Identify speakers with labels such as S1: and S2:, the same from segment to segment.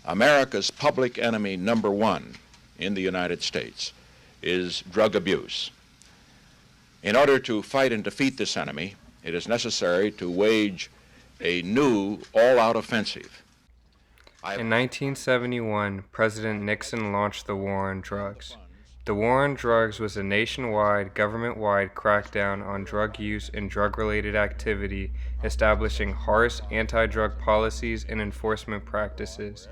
S1: America's public enemy number one in the United States is drug abuse. In order to fight and defeat this enemy, it is necessary to wage a new all-out offensive.
S2: In 1971, President Nixon launched the War on Drugs. The War on Drugs was a nationwide, government-wide crackdown on drug use and drug-related activity, establishing harsh anti-drug policies and enforcement practices.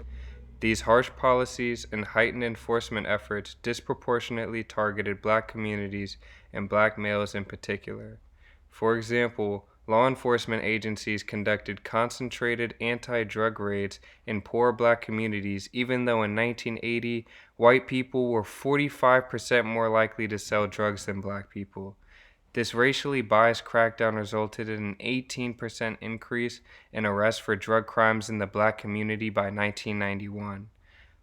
S2: These harsh policies and heightened enforcement efforts disproportionately targeted black communities and black males in particular. For example, law enforcement agencies conducted concentrated anti-drug raids in poor black communities, even though in 1980, white people were 45% more likely to sell drugs than black people. This racially biased crackdown resulted in an 18% increase in arrests for drug crimes in the black community by 1991.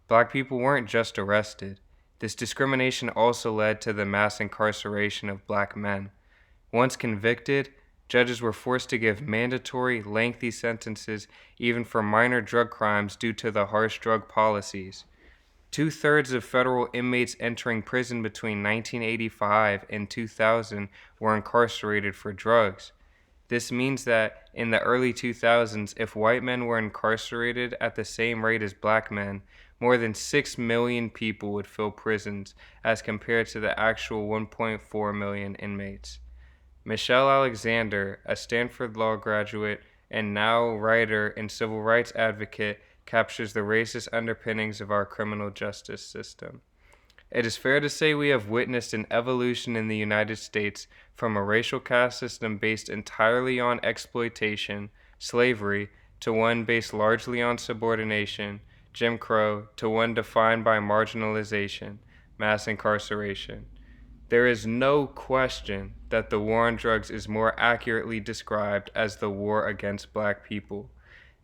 S2: Black people weren't just arrested. This discrimination also led to the mass incarceration of black men. Once convicted, judges were forced to give mandatory, lengthy sentences even for minor drug crimes due to the harsh drug policies. 2/3 of federal inmates entering prison between 1985 and 2000 were incarcerated for drugs. This means that in the early 2000s, if white men were incarcerated at the same rate as black men, more than 6 million people would fill prisons as compared to the actual 1.4 million inmates. Michelle Alexander, a Stanford Law graduate and now writer and civil rights advocate, captures the racist underpinnings of our criminal justice system. It is fair to say we have witnessed an evolution in the United States from a racial caste system based entirely on exploitation, slavery, to one based largely on subordination, Jim Crow, to one defined by marginalization, mass incarceration. There is no question that the war on drugs is more accurately described as the war against black people.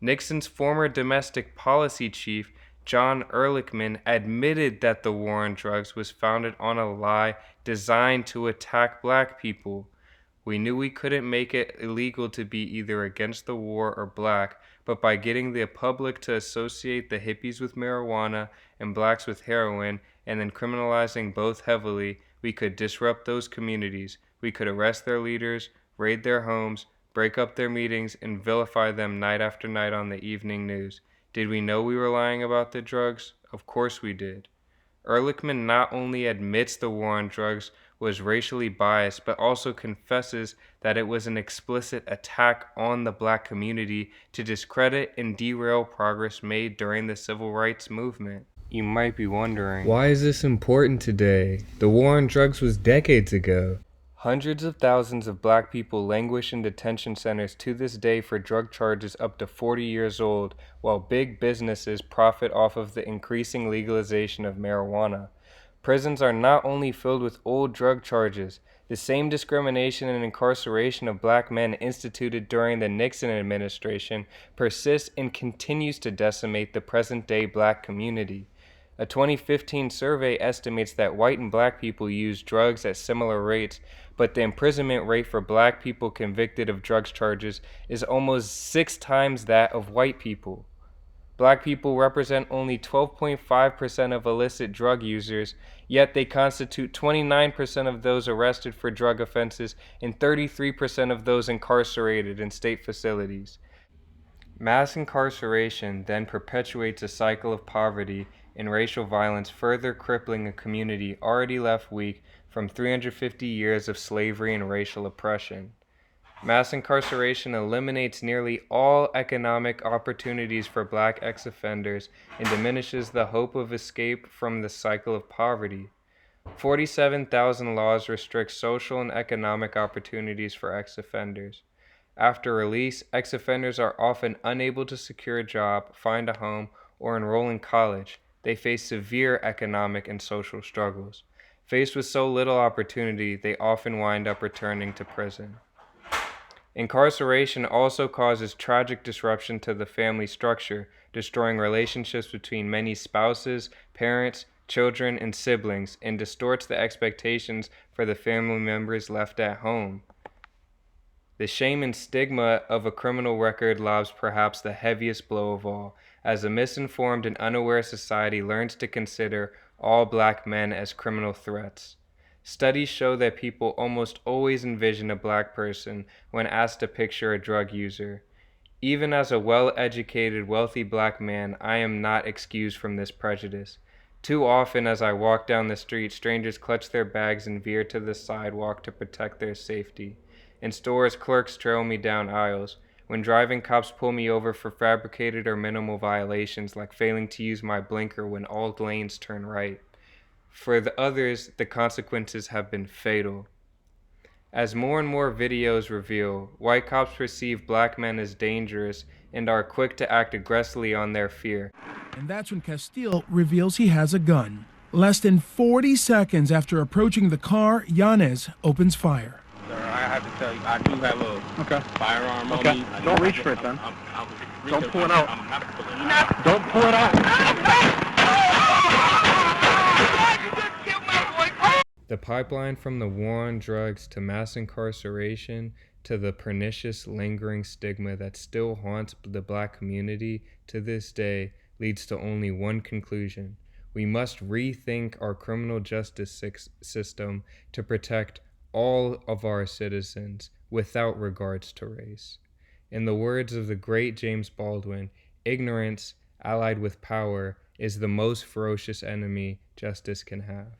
S2: Nixon's former domestic policy chief, John Ehrlichman, admitted that the war on drugs was founded on a lie designed to attack black people. We knew we couldn't make it illegal to be either against the war or black, but by getting the public to associate the hippies with marijuana and blacks with heroin, and then criminalizing both heavily, we could disrupt those communities. We could arrest their leaders, raid their homes, break up their meetings, and vilify them night after night on the evening news. Did we know we were lying about the drugs? Of course we did. Ehrlichman not only admits the war on drugs was racially biased, but also confesses that it was an explicit attack on the black community to discredit and derail progress made during the civil rights movement. You might be wondering, why is this important today? The war on drugs was decades ago. Hundreds of thousands of black people languish in detention centers to this day for drug charges up to 40 years old, while big businesses profit off of the increasing legalization of marijuana. Prisons are not only filled with old drug charges, the same discrimination and incarceration of black men instituted during the Nixon administration persists and continues to decimate the present-day black community. A 2015 survey estimates that white and black people use drugs at similar rates, but the imprisonment rate for black people convicted of drugs charges is almost 6 times that of white people. Black people represent only 12.5% of illicit drug users, yet they constitute 29% of those arrested for drug offenses and 33% of those incarcerated in state facilities. Mass incarceration then perpetuates a cycle of poverty and racial violence, further crippling a community already left weak from 350 years of slavery and racial oppression. Mass incarceration eliminates nearly all economic opportunities for black ex-offenders and diminishes the hope of escape from the cycle of poverty. 47,000 laws restrict social and economic opportunities for ex-offenders. After release, ex-offenders are often unable to secure a job, find a home, or enroll in college. They face severe economic and social struggles. Faced with so little opportunity, they often wind up returning to prison. Incarceration also causes tragic disruption to the family structure, destroying relationships between many spouses, parents, children, and siblings, and distorts the expectations for the family members left at home. The shame and stigma of a criminal record lobs perhaps the heaviest blow of all, as a misinformed and unaware society learns to consider all black men as criminal threats. Studies show that people almost always envision a black person when asked to picture a drug user. Even as a well-educated, wealthy black man, I am not excused from this prejudice. Too often as I walk down the street, strangers clutch their bags and veer to the sidewalk to protect their safety. In stores, clerks trail me down aisles. When driving, cops pull me over for fabricated or minimal violations like failing to use my blinker when all lanes turn right. For the others, the consequences have been fatal. As more and more videos reveal, white cops perceive black men as dangerous and are quick to act aggressively on their fear.
S3: And that's when Castile reveals he has a gun. Less than 40 seconds after approaching the car, Yanez opens fire.
S4: Sir, I have to tell you, I do have a firearm on me.
S5: Don't reach for it, then.
S4: Don't pull it out.
S5: Don't pull it out.
S2: The pipeline from the war on drugs to mass incarceration to the pernicious lingering stigma that still haunts the black community to this day leads to only one conclusion. We must rethink our criminal justice system to protect all of our citizens without regards to race. In the words of the great James Baldwin, ignorance allied with power is the most ferocious enemy justice can have.